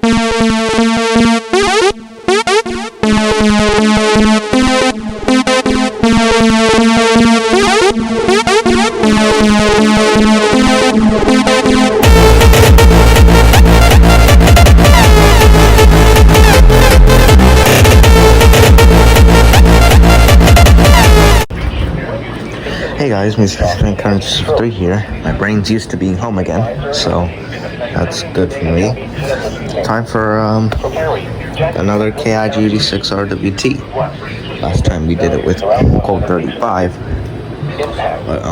Hey guys, Mr. Current 3 here. My brain's used to being home again, so that's good for me. Time for another KIG86 RWT. Last time we did it with Colt 35, but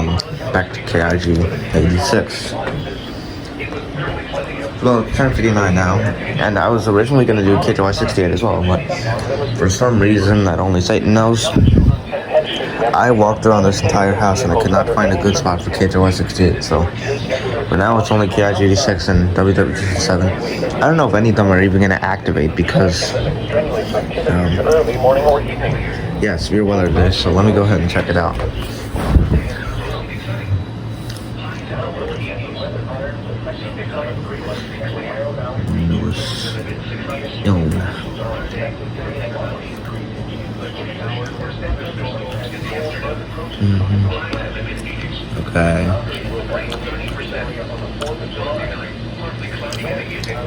back to KIG86. Well, it's 10:59 now, and I was originally going to do KIG68 as well, but for some reason that only Satan knows, I walked around this entire house and I could not find a good spot for KIG68, so for now it's only KIG86 and WW57. I don't know if any of them are even going to activate because yeah, severe weather today, so let me go ahead and check it out.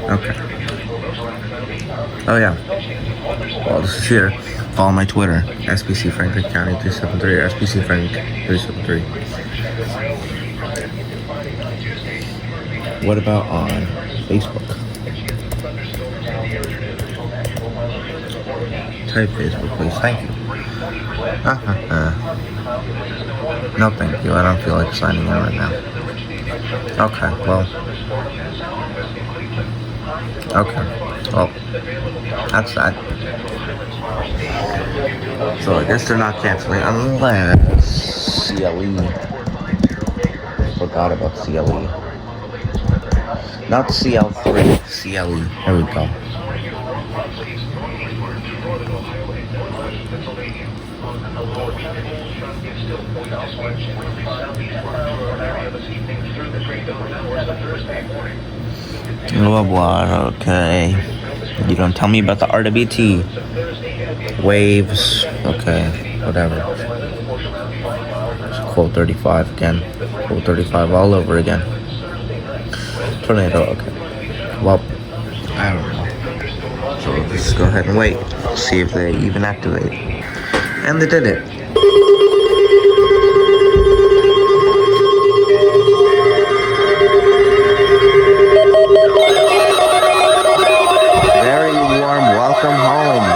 Okay. Oh yeah. Well, this is here. Follow my Twitter, SBC Franklin County 373 or SBC Frank 373. What about on Facebook? Type Facebook, please. Thank you. No, thank you. I don't feel like signing in right now. Okay, well. Okay. Well, that's that. So I guess they're not canceling unless CLE. Forgot about CLE. Not CL3, CLE. There we go. Blah blah, okay. You don't tell me about the RWT. Waves, okay, whatever. It's Colt 35 again. Colt 35 all over again. Tornado, okay. Well, I don't know. So we'll just go ahead and wait. See if they even activate. And they did it. Very warm welcome home.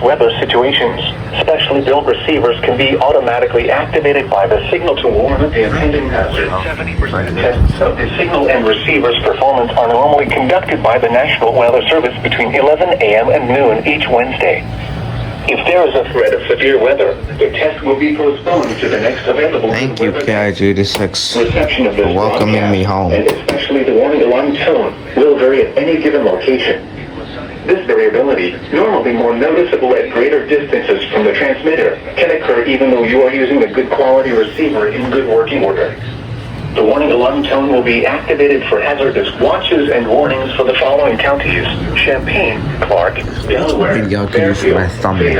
Weather situations. Specially built receivers can be automatically activated by the signal to warn of the impending hazard. 70% tests of the signal and receiver's performance are normally conducted by the National Weather Service between 11 a.m. and noon each Wednesday. If there is a threat of severe weather, the test will be postponed to the next available. Thank you, KIG86, reception of this for welcoming me home. And especially the warning alarm tone will vary at any given location. This variability, normally more noticeable at greater distances from the transmitter, can occur even though you are using a good quality receiver in good working order. The warning alarm tone will be activated for hazardous watches and warnings for the following counties: Champaign, Clark, Delaware, Fairfield, I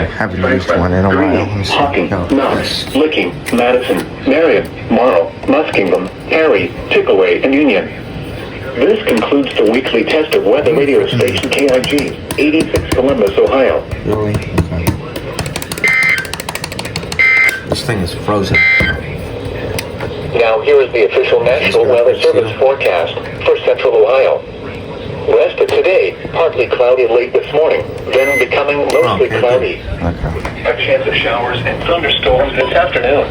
haven't used one in a while. Hocking, Knox, Licking, Madison, Marion, Morrow, Muskingum, Perry, Tickaway, and Union. This concludes the weekly test of weather radio station KIG, 86 Columbus, Ohio. Really? Okay. This thing is frozen. Now here is the official National Weather Service forecast for Central Ohio. West of today, partly cloudy late this morning, then becoming mostly cloudy. Okay. A chance of showers and thunderstorms this afternoon.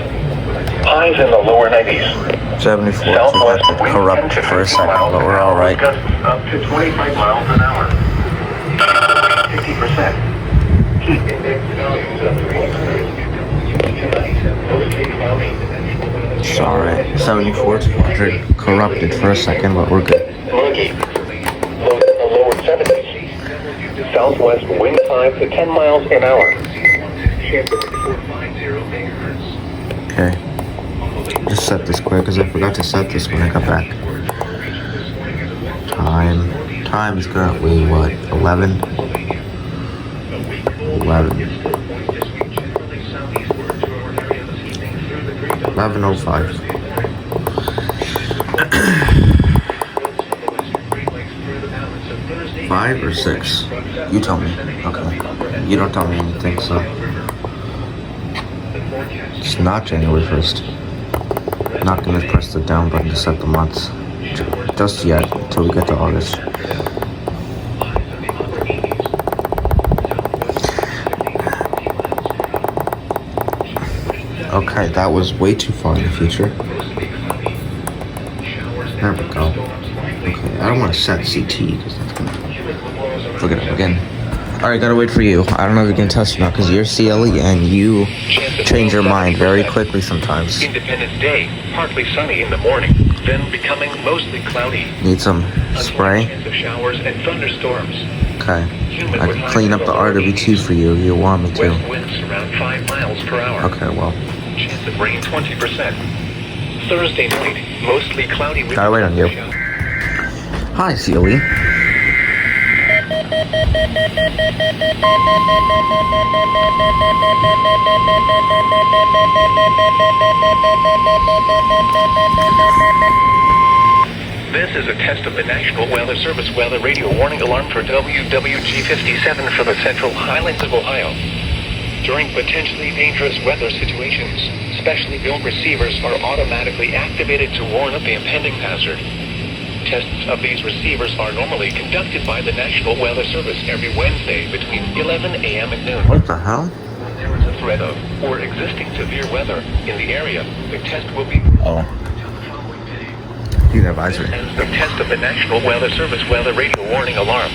Highs in the lower 90s. 74. Southwest Corrupt for a second, but we're all right. Up to 25 miles an hour. 50%. Heat index values up to 83. Tonight, mostly cloudy. Sorry, 74 200 corrupted for a second, but we're good. Muggy. Low in the lower 70s. Southwest wind 5 to 10 miles an hour. Okay. Just set this quick because I forgot to set this when I got back. Time is currently what? 11? 11:05. 5 or 6? You tell me. Okay. You don't tell me anything, so. It's not January 1st. Not gonna press the down button to set the months just yet until we get to August. Okay, that was way too far in the future. There we go. Okay, I don't want to set CT because that's gonna forget it again. Alright, gotta wait for you. I don't know if you can test or not because you're CLE and you change your mind very quickly sometimes. Independence Day, partly sunny in the morning, then becoming mostly cloudy. Need some spray? Chance of showers and thunderstorms. Okay. I can clean up the RWT for you if you want me to. West winds around 5 miles per hour. Okay, well. Chance of rain 20%. Thursday night, mostly cloudy. Gotta wait on you. Hi, CLE. This is a test of the National Weather Service weather radio warning alarm for WWG-57 for the Central Highlands of Ohio. During potentially dangerous weather situations, specially built receivers are automatically activated to warn of the impending hazard. Tests of these receivers are normally conducted by the National Weather Service every Wednesday between 11 a.m. and noon. What the hell? If there is a threat of or existing severe weather in the area, the test will be... Oh. Heat advisory. And the test of the National Weather Service weather radio warning alarm.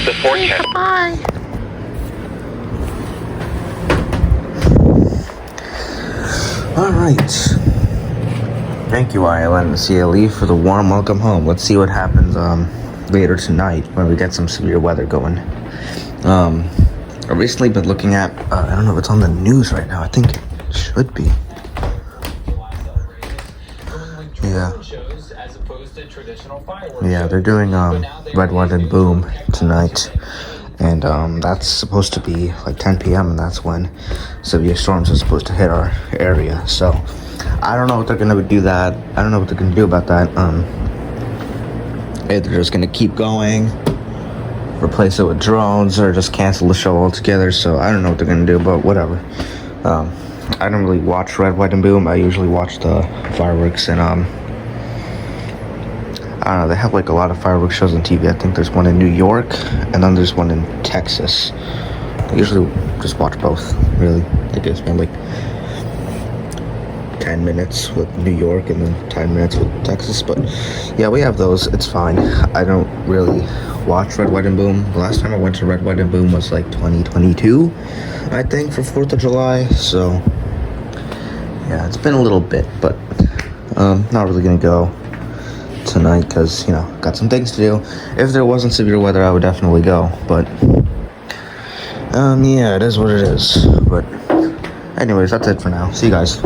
The forecast. Bye. All right. Thank you, ILN and CLE, for the warm welcome home. Let's see what happens later tonight when we get some severe weather going. I've recently been looking at, I don't know if it's on the news right now. I think it should be. Yeah. Yeah, they're doing Red, White, and Boom tonight. And that's supposed to be like 10 p.m. and that's when severe storms are supposed to hit our area. So I don't know what they're gonna do that. I don't know what they're gonna do about that. Either they're just gonna keep going, replace it with drones, or just cancel the show altogether. So I don't know what they're gonna do, but whatever. I don't really watch Red, White, and Boom. I usually watch the fireworks and I don't know, they have like a lot of fireworks shows on TV. I think there's one in New York and then there's one in Texas. I usually just watch both, really. I guess spend like 10 minutes with New York and then 10 minutes with Texas. But yeah, we have those. It's fine. I don't really watch Red, White, and Boom. The last time I went to Red, White, and Boom was like 2022, I think, for 4th of July. So yeah, it's been a little bit, but not really gonna go tonight because, you know, got some things to do. If there wasn't severe weather, I would definitely go, but yeah, it is what it is. But anyways, that's it for now. See you guys.